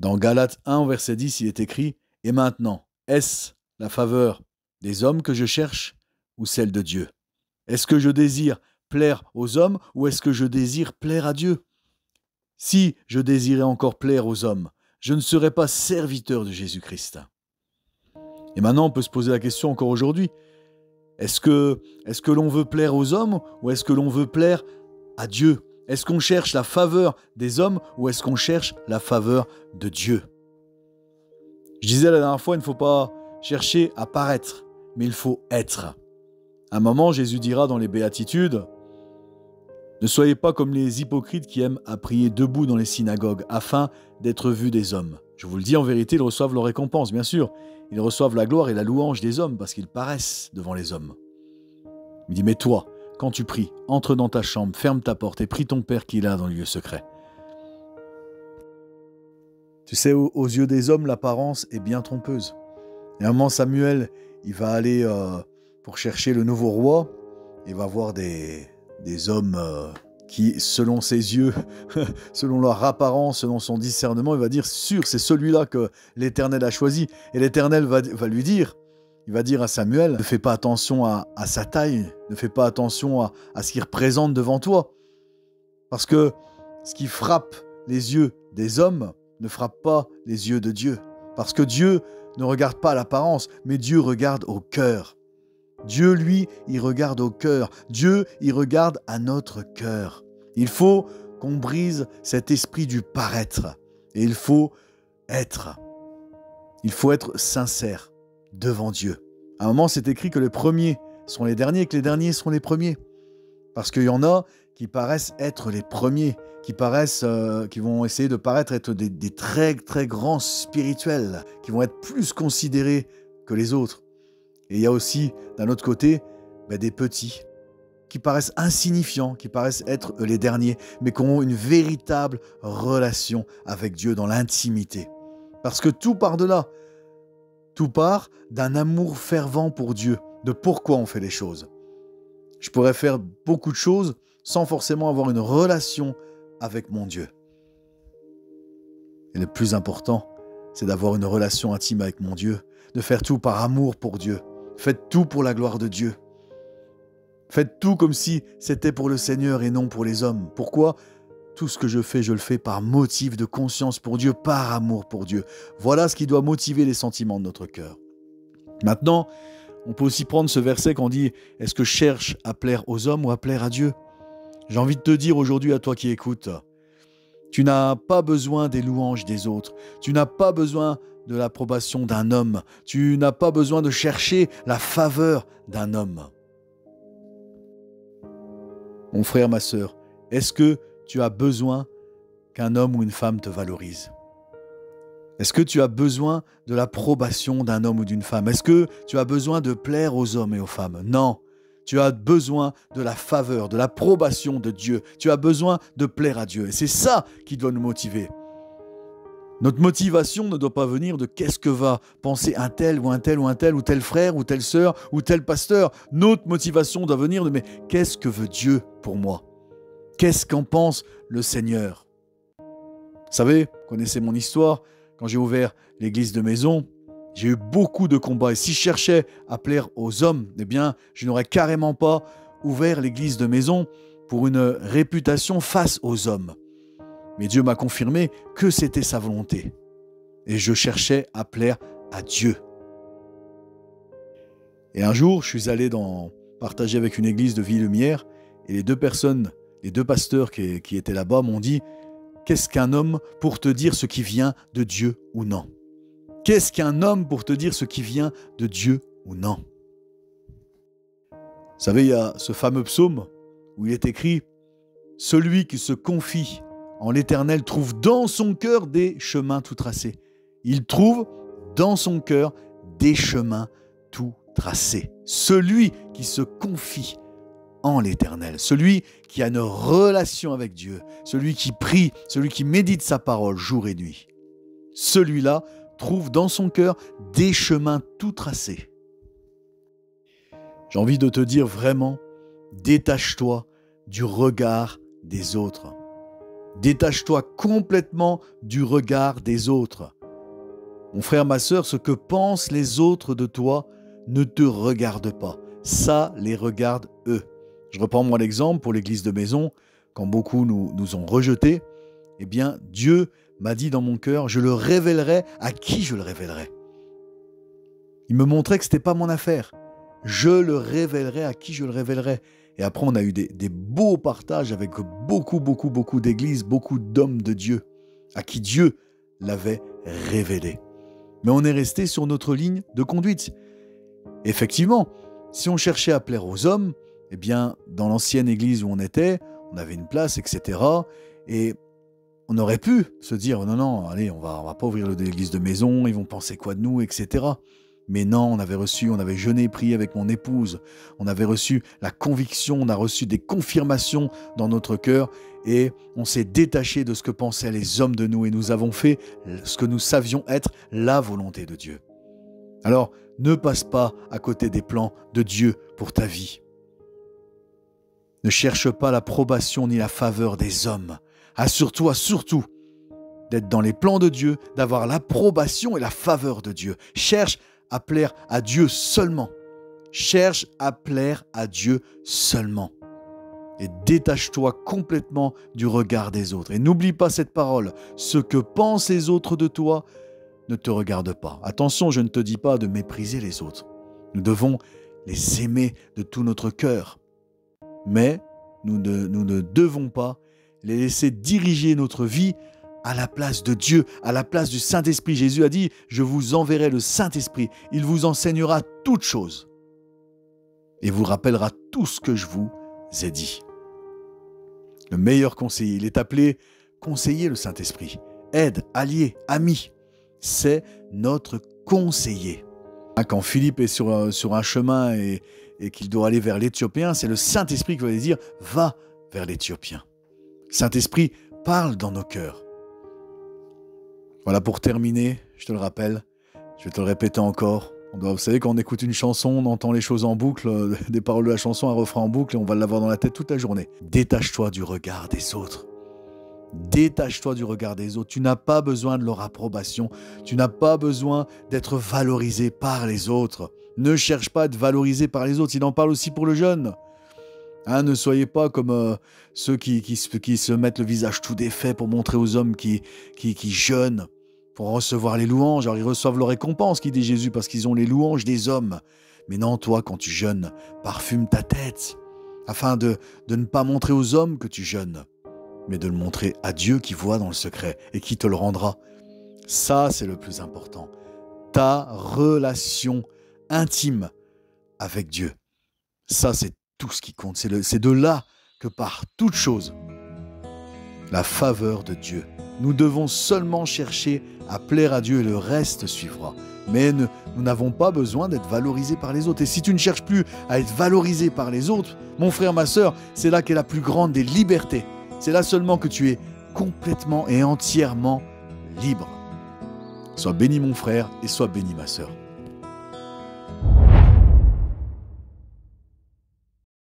Dans Galates 1, verset 10, il est écrit « Et maintenant, est-ce la faveur des hommes que je cherche ou celle de Dieu ? Est-ce que je désire plaire aux hommes ou est-ce que je désire plaire à Dieu ? Si je désirais encore plaire aux hommes, je ne serais pas serviteur de Jésus-Christ. » Et maintenant, on peut se poser la question encore aujourd'hui. Est-ce que l'on veut plaire aux hommes ou est-ce que l'on veut plaire à Dieu ? Est-ce qu'on cherche la faveur des hommes ou est-ce qu'on cherche la faveur de Dieu ? Je disais la dernière fois, il ne faut pas chercher à paraître, mais il faut être. À un moment, Jésus dira dans les Béatitudes, « Ne soyez pas comme les hypocrites qui aiment à prier debout dans les synagogues, afin d'être vus des hommes. » Je vous le dis, en vérité, ils reçoivent leur récompense, bien sûr. Ils reçoivent la gloire et la louange des hommes parce qu'ils paraissent devant les hommes. Il dit, « Mais toi, quand tu pries, entre dans ta chambre, ferme ta porte et prie ton Père qui est là dans le lieu secret. » Tu sais, aux yeux des hommes, l'apparence est bien trompeuse. Et à un moment, Samuel, il va aller pour chercher le nouveau roi. Il va voir des hommes qui, selon ses yeux, selon leur apparence, selon son discernement, il va dire, sûr, c'est celui-là que l'Éternel a choisi. Et l'Éternel va lui dire, il va dire à Samuel, ne fais pas attention à sa taille, ne fais pas attention à ce qu'il représente devant toi. Parce que ce qui frappe les yeux des hommes ne frappe pas les yeux de Dieu. Parce que Dieu ne regarde pas l'apparence, mais Dieu regarde au cœur. Dieu, lui, il regarde au cœur. Dieu, il regarde à notre cœur. Il faut qu'on brise cet esprit du paraître. Et il faut être. Il faut être sincère devant Dieu. À un moment, c'est écrit que les premiers sont les derniers et que les derniers sont les premiers. Parce qu'il y en a qui paraissent être les premiers, qui vont essayer de paraître être des très très grands spirituels, qui vont être plus considérés que les autres. Et il y a aussi, d'un autre côté, des petits, qui paraissent insignifiants, qui paraissent être les derniers, mais qui ont une véritable relation avec Dieu dans l'intimité. Parce que tout part de là. Tout part d'un amour fervent pour Dieu, de pourquoi on fait les choses. Je pourrais faire beaucoup de choses sans forcément avoir une relation avec mon Dieu. Et le plus important, c'est d'avoir une relation intime avec mon Dieu, de faire tout par amour pour Dieu. Faites tout pour la gloire de Dieu. Faites tout comme si c'était pour le Seigneur et non pour les hommes. Pourquoi ? Tout ce que je le fais par motif de conscience pour Dieu, par amour pour Dieu. Voilà ce qui doit motiver les sentiments de notre cœur. Maintenant, on peut aussi prendre ce verset quand on dit « Est-ce que je cherche à plaire aux hommes ou à plaire à Dieu ?» J'ai envie de te dire aujourd'hui à toi qui écoutes, tu n'as pas besoin des louanges des autres. Tu n'as pas besoin de l'approbation d'un homme. Tu n'as pas besoin de chercher la faveur d'un homme. Mon frère, ma sœur, est-ce que tu as besoin qu'un homme ou une femme te valorise ? Est-ce que tu as besoin de l'approbation d'un homme ou d'une femme ? Est-ce que tu as besoin de plaire aux hommes et aux femmes ? Non. Tu as besoin de la faveur, de l'approbation de Dieu. Tu as besoin de plaire à Dieu. Et c'est ça qui doit nous motiver. Notre motivation ne doit pas venir de qu'est-ce que va penser un tel ou un tel ou un tel ou tel frère ou telle sœur ou tel pasteur. Notre motivation doit venir de mais qu'est-ce que veut Dieu pour moi ? Qu'est-ce qu'en pense le Seigneur ? Vous savez, vous connaissez mon histoire. Quand j'ai ouvert l'église de Maison, j'ai eu beaucoup de combats. Et si je cherchais à plaire aux hommes, eh bien, je n'aurais carrément pas ouvert l'église de Maison pour une réputation face aux hommes. Mais Dieu m'a confirmé que c'était sa volonté. Et je cherchais à plaire à Dieu. Et un jour, je suis allé partager avec une église de Ville-Lumière et les deux pasteurs qui étaient là-bas m'ont dit « Qu'est-ce qu'un homme pour te dire ce qui vient de Dieu ou non ? Qu'est-ce qu'un homme pour te dire ce qui vient de Dieu ou non ?» Vous savez, il y a ce fameux psaume où il est écrit « Celui qui se confie en l'Éternel trouve dans son cœur des chemins tout tracés. » Il trouve dans son cœur des chemins tout tracés. Celui qui se confie en l'Éternel, celui qui a une relation avec Dieu, celui qui prie, celui qui médite sa parole jour et nuit. Celui-là trouve dans son cœur des chemins tout tracés. J'ai envie de te dire vraiment, détache-toi du regard des autres. Détache-toi complètement du regard des autres. Mon frère, ma sœur, ce que pensent les autres de toi ne te regarde pas. Ça les regarde eux. Je reprends moi l'exemple pour l'église de Maison. Quand beaucoup nous ont rejetés, eh bien, Dieu m'a dit dans mon cœur, je le révélerai à qui je le révélerai. Il me montrait que ce n'était pas mon affaire. Je le révélerai à qui je le révélerai. Et après, on a eu des beaux partages avec beaucoup d'églises, beaucoup d'hommes de Dieu, à qui Dieu l'avait révélé. Mais on est resté sur notre ligne de conduite. Effectivement, si on cherchait à plaire aux hommes, eh bien, dans l'ancienne église où on était, on avait une place, etc. Et on aurait pu se dire, non, allez, on va pas ouvrir l'église de Maison, ils vont penser quoi de nous, etc. Mais non, on avait jeûné et prié avec mon épouse, on avait reçu la conviction, on a reçu des confirmations dans notre cœur et on s'est détaché de ce que pensaient les hommes de nous et nous avons fait ce que nous savions être la volonté de Dieu. Alors, ne passe pas à côté des plans de Dieu pour ta vie. Ne cherche pas l'approbation ni la faveur des hommes. Assure-toi surtout d'être dans les plans de Dieu, d'avoir l'approbation et la faveur de Dieu. Cherche à plaire à Dieu seulement. Cherche à plaire à Dieu seulement. Et détache-toi complètement du regard des autres. Et n'oublie pas cette parole. Ce que pensent les autres de toi ne te regarde pas. Attention, je ne te dis pas de mépriser les autres. Nous devons les aimer de tout notre cœur. Mais nous ne devons pas les laisser diriger notre vie à la place de Dieu, à la place du Saint-Esprit. Jésus a dit, je vous enverrai le Saint-Esprit. Il vous enseignera toutes choses et vous rappellera tout ce que je vous ai dit. Le meilleur conseiller, il est appelé conseiller, le Saint-Esprit. Aide, allié, ami. C'est notre conseiller. Quand Philippe est sur un chemin et qu'il doit aller vers l'Éthiopien, c'est le Saint-Esprit qui va lui dire « Va vers l'Éthiopien ». Saint-Esprit parle dans nos cœurs. Voilà, pour terminer, je te le rappelle, je vais te le répéter encore. Vous savez, quand on écoute une chanson, on entend les choses en boucle, des paroles de la chanson, un refrain en boucle, et on va l'avoir dans la tête toute la journée. Détache-toi du regard des autres. Détache-toi du regard des autres. Tu n'as pas besoin de leur approbation. Tu n'as pas besoin d'être valorisé par les autres. Ne cherche pas à être valorisé par les autres. Il en parle aussi pour le jeune. Ne soyez pas comme ceux qui se mettent le visage tout défait pour montrer aux hommes qui jeûnent, pour recevoir les louanges. Alors ils reçoivent leur récompense, qui dit Jésus, parce qu'ils ont les louanges des hommes. Mais non, toi, quand tu jeûnes, parfume ta tête, afin de ne pas montrer aux hommes que tu jeûnes, mais de le montrer à Dieu qui voit dans le secret et qui te le rendra. Ça, c'est le plus important. Ta relation intime avec Dieu. Ça, c'est tout ce qui compte. C'est de là que part toute chose la faveur de Dieu. Nous devons seulement chercher à plaire à Dieu et le reste suivra. Mais nous n'avons pas besoin d'être valorisés par les autres. Et si tu ne cherches plus à être valorisé par les autres, mon frère, ma sœur, c'est là qu'est la plus grande des libertés. C'est là seulement que tu es complètement et entièrement libre. Sois béni mon frère et sois béni ma sœur.